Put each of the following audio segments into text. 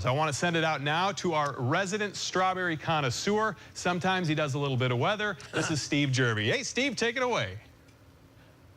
I want to send it out now to our resident strawberry connoisseur. Sometimes he does a little bit of weather. This is Steve Jerby. Hey, Steve, take it away.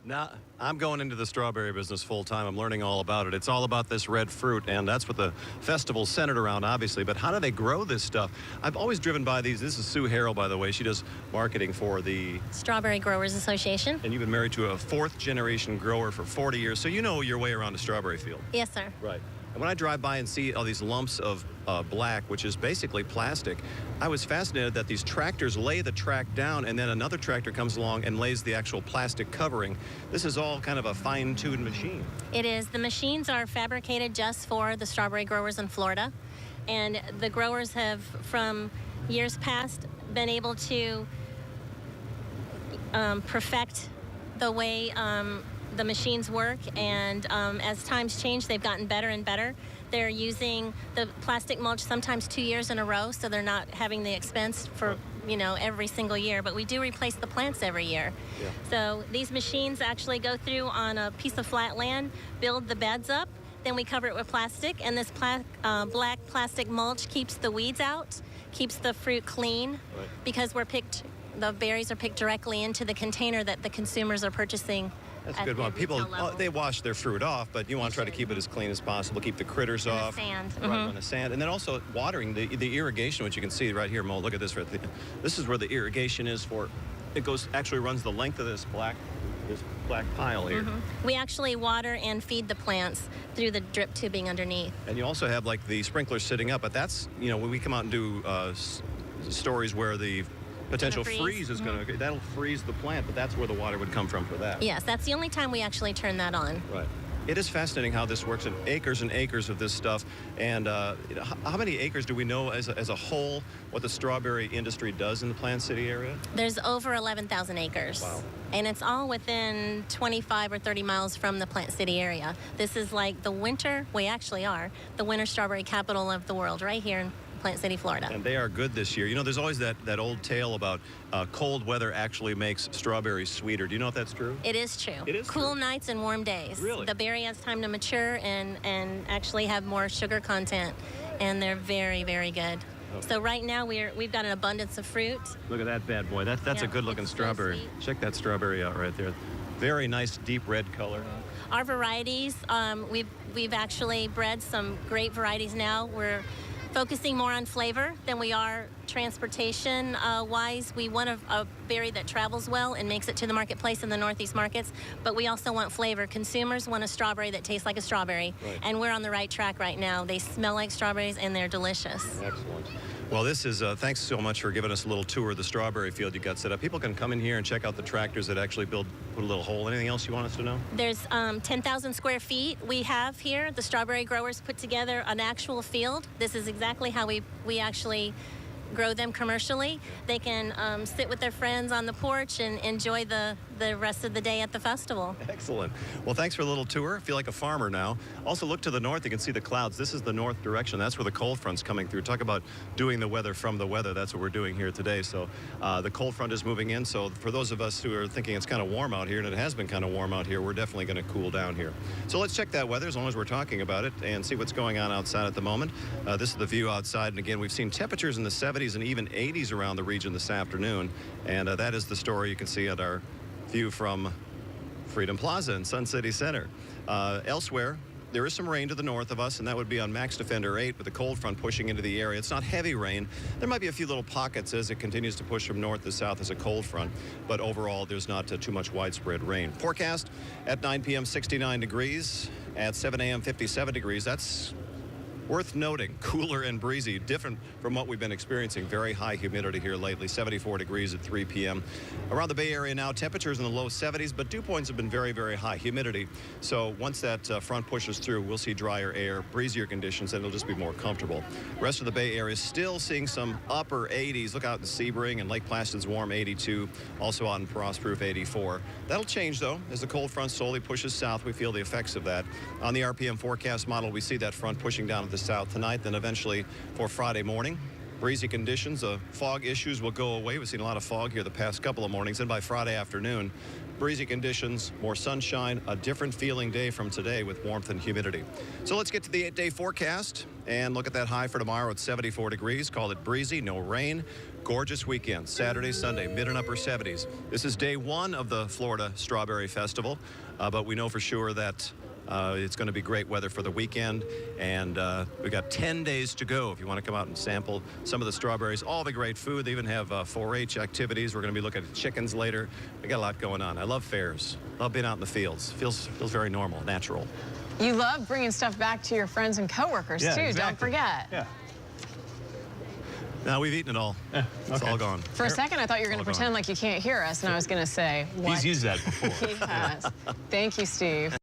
Now, I'm going into the strawberry business full time. I'm learning all about it. It's all about this red fruit, and that's what the festival's centered around, obviously. But how do they grow this stuff? I've always driven by these. This is Sue Harrell, by the way. She does marketing for the Strawberry Growers Association. And you've been married to a fourth-generation grower for 40 years, so you know your way around a strawberry field. Yes, sir. Right. And when I drive by and see all these lumps of black, which is basically plastic, I was fascinated that these tractors lay the track down and then another tractor comes along and lays the actual plastic covering. This is all kind of a fine-tuned machine. It is. The machines are fabricated just for the strawberry growers in Florida. And the growers have, from years past, been able to perfect the way the machines work, and as times change, they've gotten better and better. They're using the plastic mulch sometimes 2 years in a row, so they're not having the expense for, every single year, but we do replace the plants every year. Yeah. So these machines actually go through on a piece of flat land, build the beds up, then we cover it with plastic, and this black plastic mulch keeps the weeds out, keeps the fruit clean, right, because the berries are picked directly into the container that the consumers are purchasing. That's a good one. People, they wash their fruit off, but you want to try to keep it as clean as possible, keep the critters off. The sand. Right, on the sand. And then also watering, the irrigation, which you can see right here, Mo, look at this. This is where the irrigation is for. It actually runs the length of this black pile here. We actually water and feed the plants through the drip tubing underneath. And you also have like the sprinklers sitting up, but that's, when we come out and do stories where the potential freeze is going to, that'll freeze the plant, but that's where the water would come from for that. Yes, that's the only time we actually turn that on. Right. It is fascinating how this works, and acres of this stuff. And how many acres do we know as a whole what the strawberry industry does in the Plant City area? There's over 11,000 acres. Wow. And it's all within 25 or 30 miles from the Plant City area. This is like we actually are the winter strawberry capital of the world right here in Plant City, Florida. And they are good this year. There's always that old tale about cold weather actually makes strawberries sweeter. Do you know if that's true? It is true. It is cool true. Nights and warm days. Really? The berry has time to mature and actually have more sugar content, and they're very, very good. Okay. So right now we've got an abundance of fruit. Look at that bad boy. That's a good looking strawberry. So check that strawberry out right there. Very nice deep red color. Our varieties, we've actually bred some great varieties now. We're focusing more on flavor than we are transportation wise. We want a berry that travels well and makes it to the marketplace in the Northeast markets, but we also want flavor. Consumers want a strawberry that tastes like a strawberry, right, and we're on the right track right now. They smell like strawberries and they're delicious. Excellent. Well, this is, thanks so much for giving us a little tour of the strawberry field you got set up. People can come in here and check out the tractors that actually put a little hole. Anything else you want us to know? There's 10,000 square feet we have here. The strawberry growers put together an actual field. This is exactly how we actually grow them commercially. They can sit with their friends on the porch and enjoy the rest of the day at the festival. Excellent. Well, thanks for a little tour. I feel like a farmer now. Also, look to the north. You can see the clouds. This is the north direction. That's where the cold front's coming through. Talk about doing the weather from the weather. That's what we're doing here today. So the cold front is moving in. So for those of us who are thinking it's kind of warm out here, and it has been kind of warm out here, we're definitely going to cool down here. So let's check that weather as long as we're talking about it and see what's going on outside at the moment. This is the view outside. And again, we've seen temperatures in the 70s and even 80s around the region this afternoon. And that is the story you can see at our view from Freedom Plaza in Sun City Center. Elsewhere, there is some rain to the north of us, and that would be on Max Defender 8 with the cold front pushing into the area. It's not heavy rain. There might be a few little pockets as it continues to push from north to south as a cold front, but overall there's not too much widespread rain. Forecast at 9 p.m. 69 degrees, at 7 a.m. 57 degrees. That's worth noting, cooler and breezy, different from what we've been experiencing. Very high humidity here lately, 74 degrees at 3 p.m. Around the Bay Area now, temperatures in the low 70s, but dew points have been very, very high. Humidity. So once that front pushes through, we'll see drier air, breezier conditions, and it'll just be more comfortable. Rest of the Bay Area still seeing some upper 80s. Look out in Sebring and Lake Placid's warm 82. Also out in Frostproof 84. That'll change, though, as the cold front slowly pushes south. We feel the effects of that. On the RPM forecast model, we see that front pushing down to the south tonight, then eventually for Friday morning. Breezy conditions, fog issues will go away. We've seen a lot of fog here the past couple of mornings, and by Friday afternoon, breezy conditions, more sunshine, a different feeling day from today with warmth and humidity. So let's get to the 8-day forecast and look at that high for tomorrow at 74 degrees. Call it breezy, no rain. Gorgeous weekend, Saturday, Sunday, mid and upper 70s. This is day 1 of the Florida Strawberry Festival, but we know for sure that it's going to be great weather for the weekend, and we've got 10 days to go if you want to come out and sample some of the strawberries. All the great food. They even have 4-H activities. We're going to be looking at chickens later. We got a lot going on. I love fairs. Love being out in the fields. Feels very normal, natural. You love bringing stuff back to your friends and coworkers, too. Exactly. Don't forget. Yeah. Now we've eaten it all. It's all gone. For a second, I thought you were going to pretend like you can't hear us, and I was going to say, what? He's used that before. He has. Thank you, Steve.